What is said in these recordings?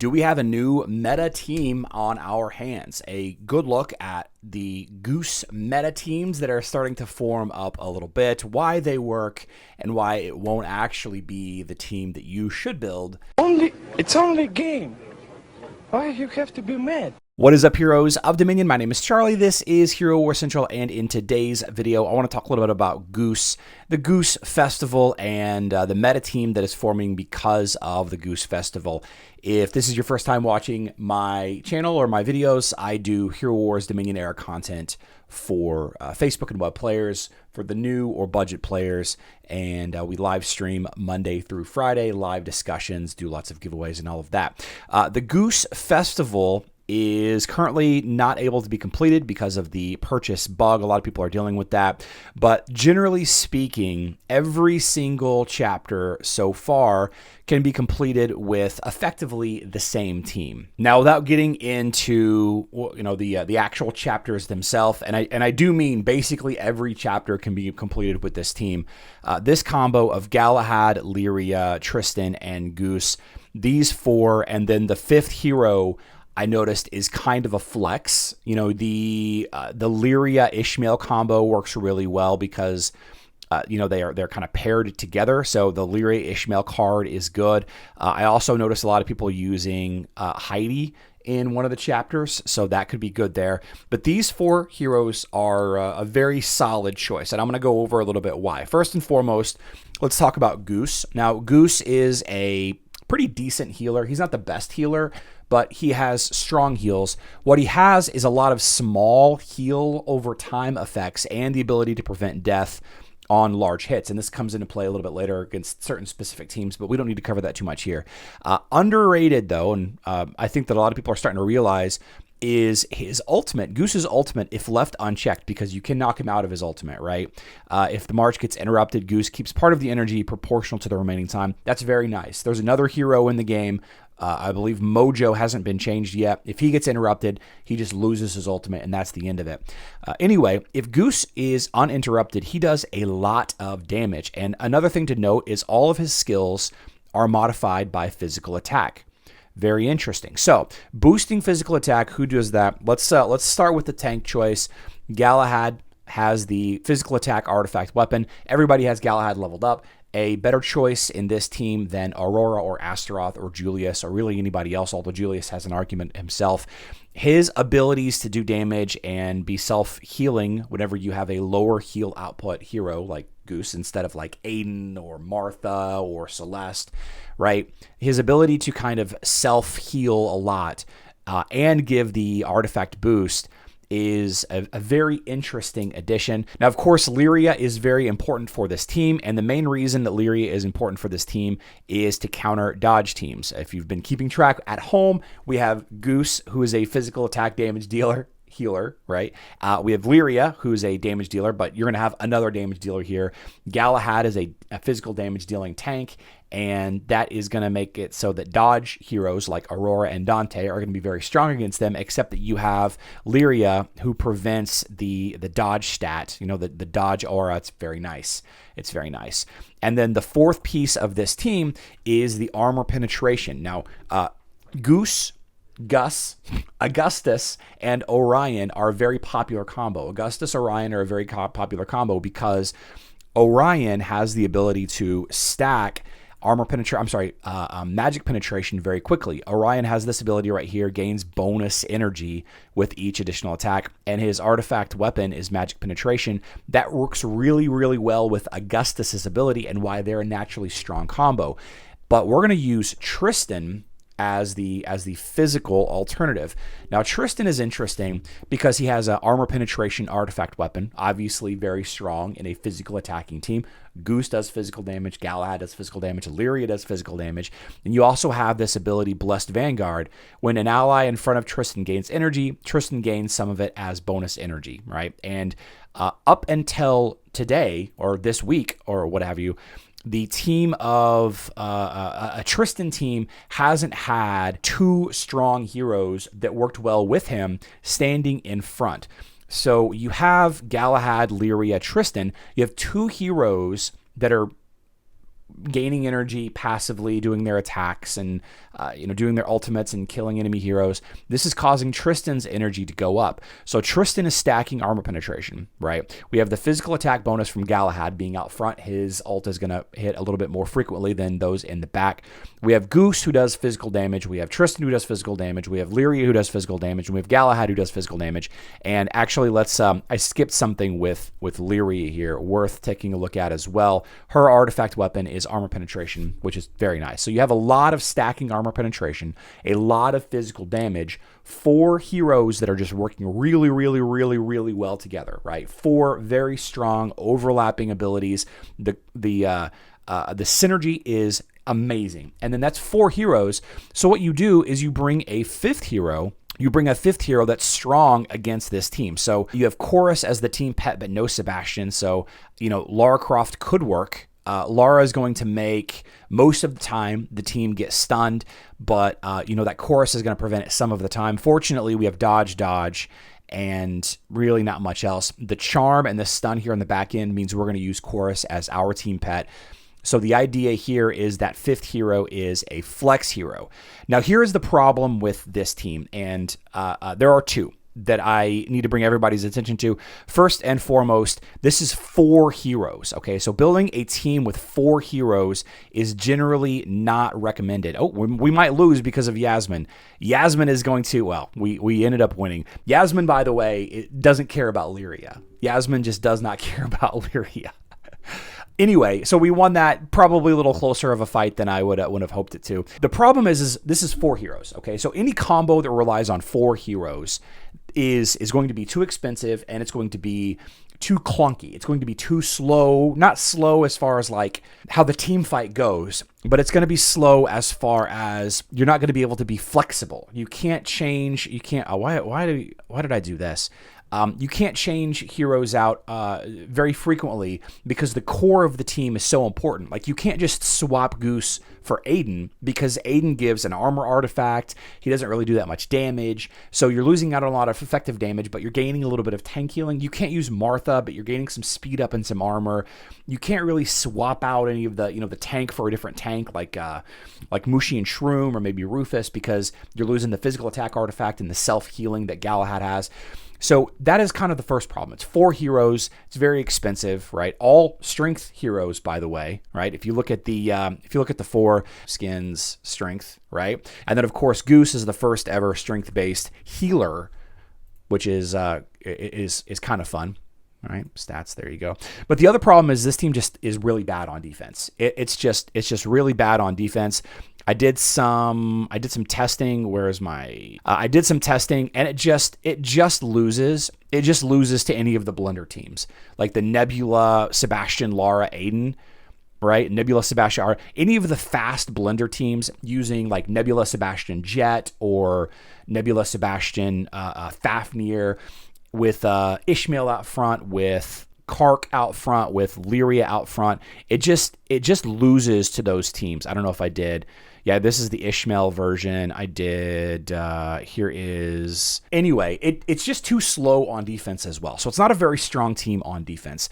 Do we have a new meta team on our hands? A good look at the Guus meta teams that are starting to form up a little bit, why they work, and why it won't actually be the team that you should build. It's only a game. Why you have to be mad? What is up, heroes of Dominion? My name is Charlie. This is Hero War Central, and in today's video, I want to talk a little bit about Guus, the Guus Festival, and the meta team that is forming because of the Guus Festival. If this is your first time watching my channel or my videos, I do Hero Wars Dominion era content for Facebook and web players, for the new or budget players, and we live stream Monday through Friday, live discussions, do lots of giveaways and all of that. The Guus Festival is currently not able to be completed because of the purchase bug. A lot of people are dealing with that. But generally speaking, every single chapter so far can be completed with effectively the same team. Now, without getting into the actual chapters themselves, and I do mean basically every chapter can be completed with this team. This combo of Galahad, Lyria, Tristan, and Guus, these four, and then the fifth hero I noticed is kind of a flex. You know, the Lyria Ishmael combo works really well because they're kind of paired together. So the Lyria Ishmael card is good. I also noticed a lot of people using Heidi in one of the chapters, so that could be good there. But these four heroes are a very solid choice, and I'm going to go over a little bit why. First and foremost, let's talk about Guus. Now, Guus is a pretty decent healer. He's not the best healer, but he has strong heals. What he has is a lot of small heal over time effects and the ability to prevent death on large hits. And this comes into play a little bit later against certain specific teams, but we don't need to cover that too much here. Underrated, though, and I think that a lot of people are starting to realize, is his ultimate, Guus's ultimate, if left unchecked, because you can knock him out of his ultimate, right? If the march gets interrupted, Guus keeps part of the energy proportional to the remaining time. That's very nice. There's another hero in the game, I believe Mojo hasn't been changed yet. If he gets interrupted, he just loses his ultimate, and that's the end of it. Anyway, if Guus is uninterrupted, he does a lot of damage. And another thing to note is all of his skills are modified by physical attack. Very interesting. So, boosting physical attack, who does that? Let's start with the tank choice. Galahad has the physical attack artifact weapon. Everybody has Galahad leveled up. A better choice in this team than Aurora or Astaroth or Julius or really anybody else, although Julius has an argument himself. His abilities to do damage and be self-healing whenever you have a lower heal output hero like Guus instead of like Aiden or Martha or Celeste, right? His ability to kind of self-heal a lot and give the artifact boost is a very interesting addition. Now, of course, Lyria is very important for this team, and the main reason that Lyria is important for this team is to counter dodge teams. If you've been keeping track at home, we have Guus, who is a physical attack damage healer, right? We have Lyria, who's a damage dealer, but you're going to have another damage dealer here. Galahad is a physical damage dealing tank, and that is going to make it so that dodge heroes like Aurora and Dante are going to be very strong against them, except that you have Lyria, who prevents the dodge stat, the dodge aura. It's very nice. It's very nice. And then the fourth piece of this team is the armor penetration. Now, Guus, Augustus, and Orion are a very popular combo. Augustus, Orion are a very popular combo because Orion has the ability to stack magic penetration very quickly. Orion has this ability right here, gains bonus energy with each additional attack, and his artifact weapon is magic penetration. That works really, really well with Augustus's ability and why they're a naturally strong combo. But we're going to use Tristan as the physical alternative. Now, Tristan is interesting because he has an armor penetration artifact weapon, obviously very strong in a physical attacking team. Guus does physical damage, Galahad does physical damage, Lyria does physical damage, and you also have this ability, Blessed Vanguard. When an ally in front of Tristan gains energy, Tristan gains some of it as bonus energy, right? And up until today, or this week, or what have you, the team of a Tristan team hasn't had two strong heroes that worked well with him standing in front. So you have Galahad, Lyria, Tristan. You have two heroes that are gaining energy passively, doing their attacks and doing their ultimates and killing enemy heroes. This is causing Tristan's energy to go up. So Tristan is stacking armor penetration, right? We have the physical attack bonus from Galahad being out front. His ult is going to hit a little bit more frequently than those in the back. We have Guus, who does physical damage. We have Tristan, who does physical damage. We have Lyria, who does physical damage. And we have Galahad, who does physical damage. And actually, let's I skipped something with Lyria here worth taking a look at as well. Her artifact weapon is armor penetration, which is very nice. So you have a lot of stacking armor penetration, a lot of physical damage, 4 heroes that are just working really, really, really, really well together, right? 4 very strong overlapping abilities. The synergy is amazing. And then that's 4 heroes. So what you do is you bring a 5th hero. You bring a 5th hero that's strong against this team. So you have Chorus as the team pet, but no Sebastian. So, Lara Croft could work. Lara is going to make most of the time the team get stunned, but that Chorus is going to prevent it some of the time. Fortunately, we have dodge, and really not much else. The charm and the stun here on the back end means we're going to use Chorus as our team pet. So the idea here is that 5th hero is a flex hero. Now here is the problem with this team, and there are 2 that I need to bring everybody's attention to. First and foremost, this is 4 heroes, okay? So building a team with 4 heroes is generally not recommended. Oh, we might lose because of Yasmin. Yasmin is going to, well, we ended up winning. Yasmin, by the way, it doesn't care about Lyria. Yasmin just does not care about Lyria. Anyway, so we won that, probably a little closer of a fight than I would have hoped it to. The problem is this is 4 heroes, okay? So any combo that relies on 4 heroes is going to be too expensive, and it's going to be too clunky. It's going to be too slow, not slow as far as like how the team fight goes, but it's going to be slow as far as you're not going to be able to be flexible. You can't change, why did I do this? You can't change heroes out very frequently because the core of the team is so important. Like, you can't just swap Guus for Aiden because Aiden gives an armor artifact. He doesn't really do that much damage. So you're losing out on a lot of effective damage, but you're gaining a little bit of tank healing. You can't use Martha, but you're gaining some speed up and some armor. You can't really swap out any of the, the tank for a different tank like Mushi and Shroom or maybe Rufus because you're losing the physical attack artifact and the self-healing that Galahad has. So that is kind of the first problem. It's 4 heroes. It's very expensive, right? All strength heroes, by the way, right? If you look at the 4 skins strength, right? And then of course Guus is the first ever strength-based healer, which is kind of fun. All right, stats, there you go. But the other problem is this team just is really bad on defense. It's just really bad on defense. I did some testing. Where is my? I did some testing, and it just loses. It just loses to any of the Blender teams, like the Nebula, Sebastian, Lara, Aiden, right? Nebula, Sebastian, any of the fast Blender teams using like Nebula, Sebastian, Jet, or Nebula, Sebastian, Fafnir, with Ishmael out front, with Kark out front, with Lyria out front. It just loses to those teams. I don't know if I did. Yeah, this is the Ishmael version. I did. Here is. Anyway, it's just too slow on defense as well. So it's not a very strong team on defense.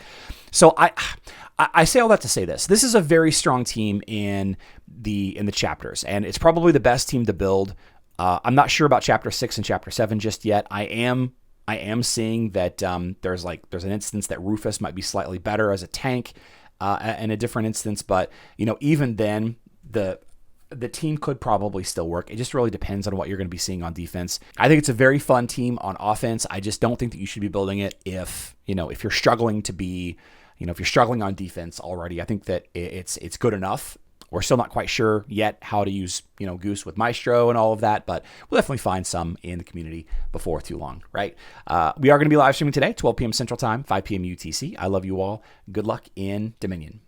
So I say all that to say this. This is a very strong team in the chapters, and it's probably the best team to build. I'm not sure about Chapter 6 and Chapter 7 just yet. I am seeing that there's an instance that Rufus might be slightly better as a tank in a different instance, but even then the team could probably still work. It just really depends on what you're going to be seeing on defense. I think it's a very fun team on offense. I just don't think that you should be building it if you're struggling to be, if you're struggling on defense already. I think that it's good enough. We're still not quite sure yet how to use, Guus with Maestro and all of that, but we'll definitely find some in the community before too long, right? We are going to be live streaming today, 12 p.m. Central Time, 5 p.m. UTC. I love you all. Good luck in Dominion.